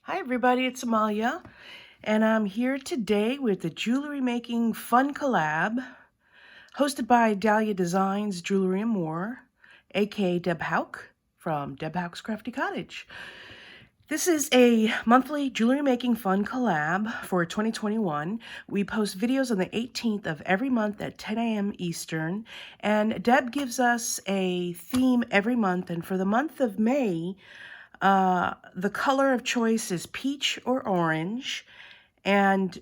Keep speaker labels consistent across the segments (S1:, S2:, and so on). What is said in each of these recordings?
S1: Hi everybody, it's Amalia, and I'm here today with the Jewelry Making Fun Collab, hosted by Dahlia Designs Jewelry and More, aka Deb Hauk from Deb Hauk's Crafty Cottage. This is a monthly jewelry making fun collab for 2021. We post videos on the 18th of every month at 10 a.m. Eastern, and Deb gives us a theme every month, and for the month of May, the color of choice is peach or orange, and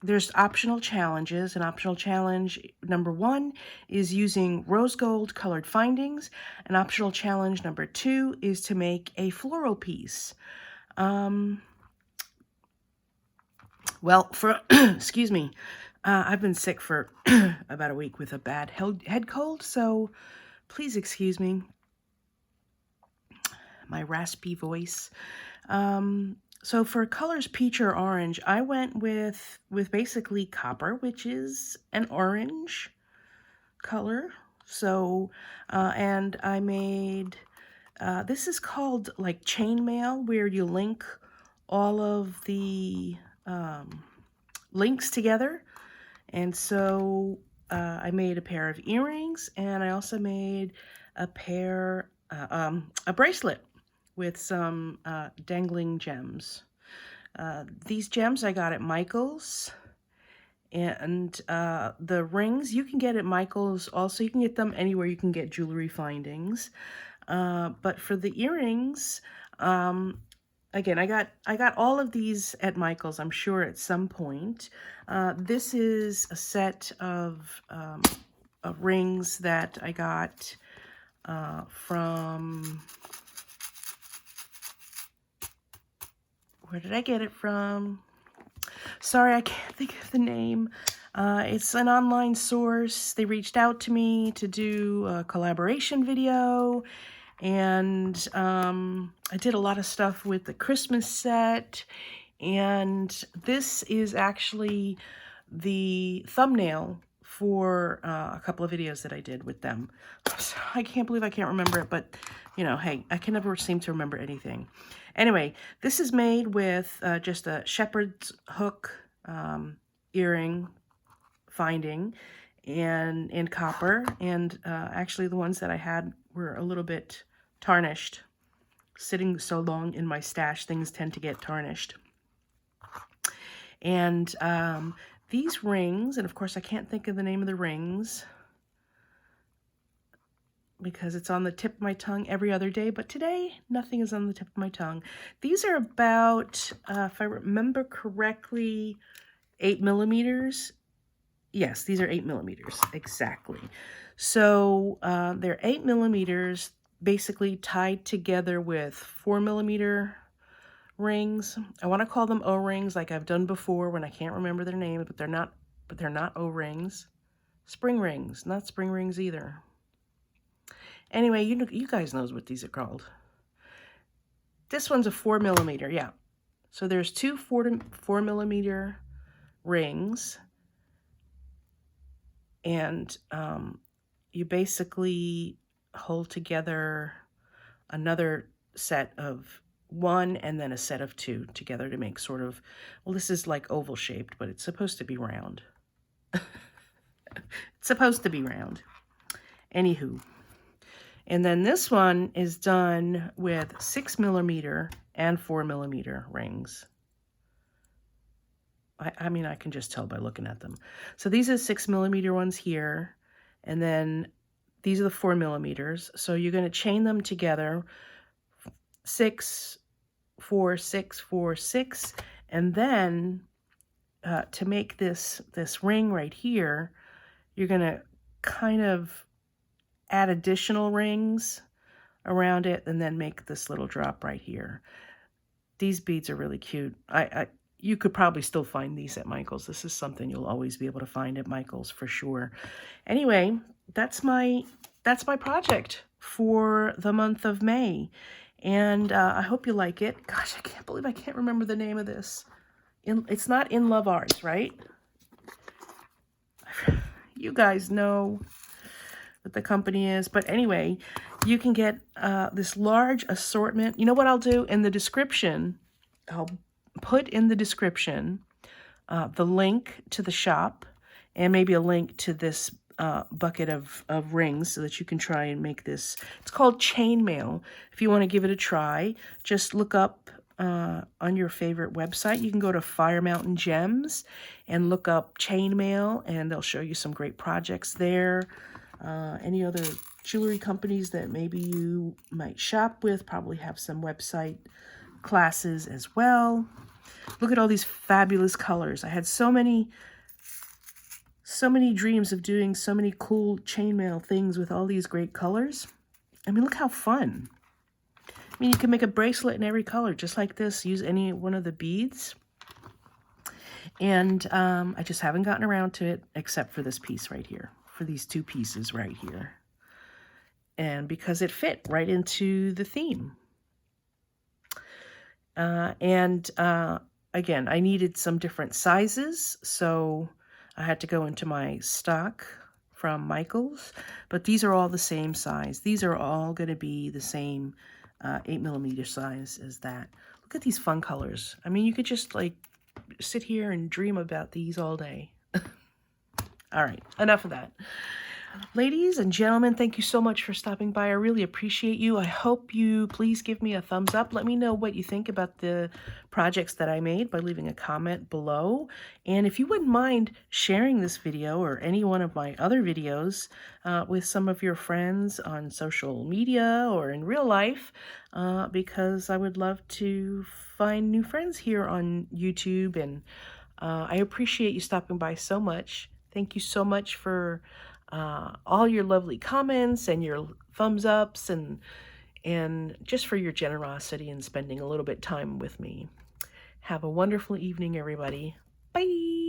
S1: there's optional challenges. An optional challenge number 1 is using rose gold colored findings. An optional challenge number 2 is to make a floral piece. Well, for excuse me, I've been sick for about a week with a bad head cold, so please excuse me my raspy voice. So for colors peach or orange, I went with basically copper, which is an orange color. So, and I made, this is called like chainmail, where you link all of the links together. And so I made a pair of earrings, and I also made a pair, a bracelet with some dangling gems. These gems I got at Michael's, and the rings you can get at Michael's. Also, you can get them anywhere you can get jewelry findings. But for the earrings, again, I got all of these at Michael's, I'm sure, at some point. This is a set of rings that I got from... Where did I get it from? Sorry, I can't think of the name. It's an online source. They reached out to me to do a collaboration video, and I did a lot of stuff with the Christmas set, and this is actually the thumbnail for a couple of videos that I did with them. I can't believe I can't remember it, but you know, hey, I can never seem to remember anything. Anyway, this is made with just a shepherd's hook earring finding and in copper, and actually the ones that I had were a little bit tarnished. Sitting so long in my stash, things tend to get tarnished. And these rings, and of course I can't think of the name of the rings because it's on the tip of my tongue every other day, but today nothing is on the tip of my tongue. These are about, if I remember correctly, 8 millimeters. Yes, these are 8 millimeters, exactly. So they're 8 millimeters, basically tied together with 4 millimeter rings. I want to call them O-rings like I've done before when I can't remember their name, but they're not O-rings. Spring rings, not spring rings either. Anyway, you guys knows what these are called. This one's a 4 millimeter, yeah. So there's two 4 millimeter rings, and you basically hold together another set of 1 and then a set of 2 together to make sort of, well, this is like oval shaped, but it's supposed to be round. It's supposed to be round. Anywho. And then this one is done with 6 millimeter and 4 millimeter rings. I mean, I can just tell by looking at them. So these are 6 millimeter ones here, and then these are the 4 millimeters. So you're going to chain them together, 6, 4, 6, 4, 6, and then to make this ring right here, you're going to kind of add additional rings around it and then make this little drop right here. These beads are really cute. You could probably still find these at Michael's. This is something you'll always be able to find at Michael's for sure. Anyway, that's my project for the month of May. And I hope you like it. Gosh, I can't believe I can't remember the name of this. It's not In Love Arts, right? You guys know what the company is. But anyway, you can get this large assortment. You know what I'll do? In the description, I'll put in the description the link to the shop and maybe a link to this bucket of rings so that you can try and make this. It's called chainmail. If you want to give it a try, just look up on your favorite website. You can go to Fire Mountain Gems and look up chainmail, and they'll show you some great projects there. Any other jewelry companies that maybe you might shop with probably have some website classes as well. Look at all these fabulous colors. I had so many dreams of doing so many cool chainmail things with all these great colors. I mean, look how fun. I mean, you can make a bracelet in every color, just like this. Use any one of the beads. And I just haven't gotten around to it, except for this piece right here, for these two pieces right here. And because it fit right into the theme. Again, I needed some different sizes, so I had to go into my stock from Michael's, but these are all the same size. These are all going to be the same 8mm size as that. Look at these fun colors. I mean, you could just like sit here and dream about these all day. All right, enough of that. Ladies and gentlemen, thank you so much for stopping by. I really appreciate you. I hope you please give me a thumbs up. Let me know what you think about the projects that I made by leaving a comment below. And if you wouldn't mind sharing this video or any one of my other videos with some of your friends on social media or in real life, because I would love to find new friends here on YouTube. And I appreciate you stopping by so much. Thank you so much for all your lovely comments and your thumbs ups and just for your generosity and spending a little bit time with me. Have a wonderful evening, everybody. Bye.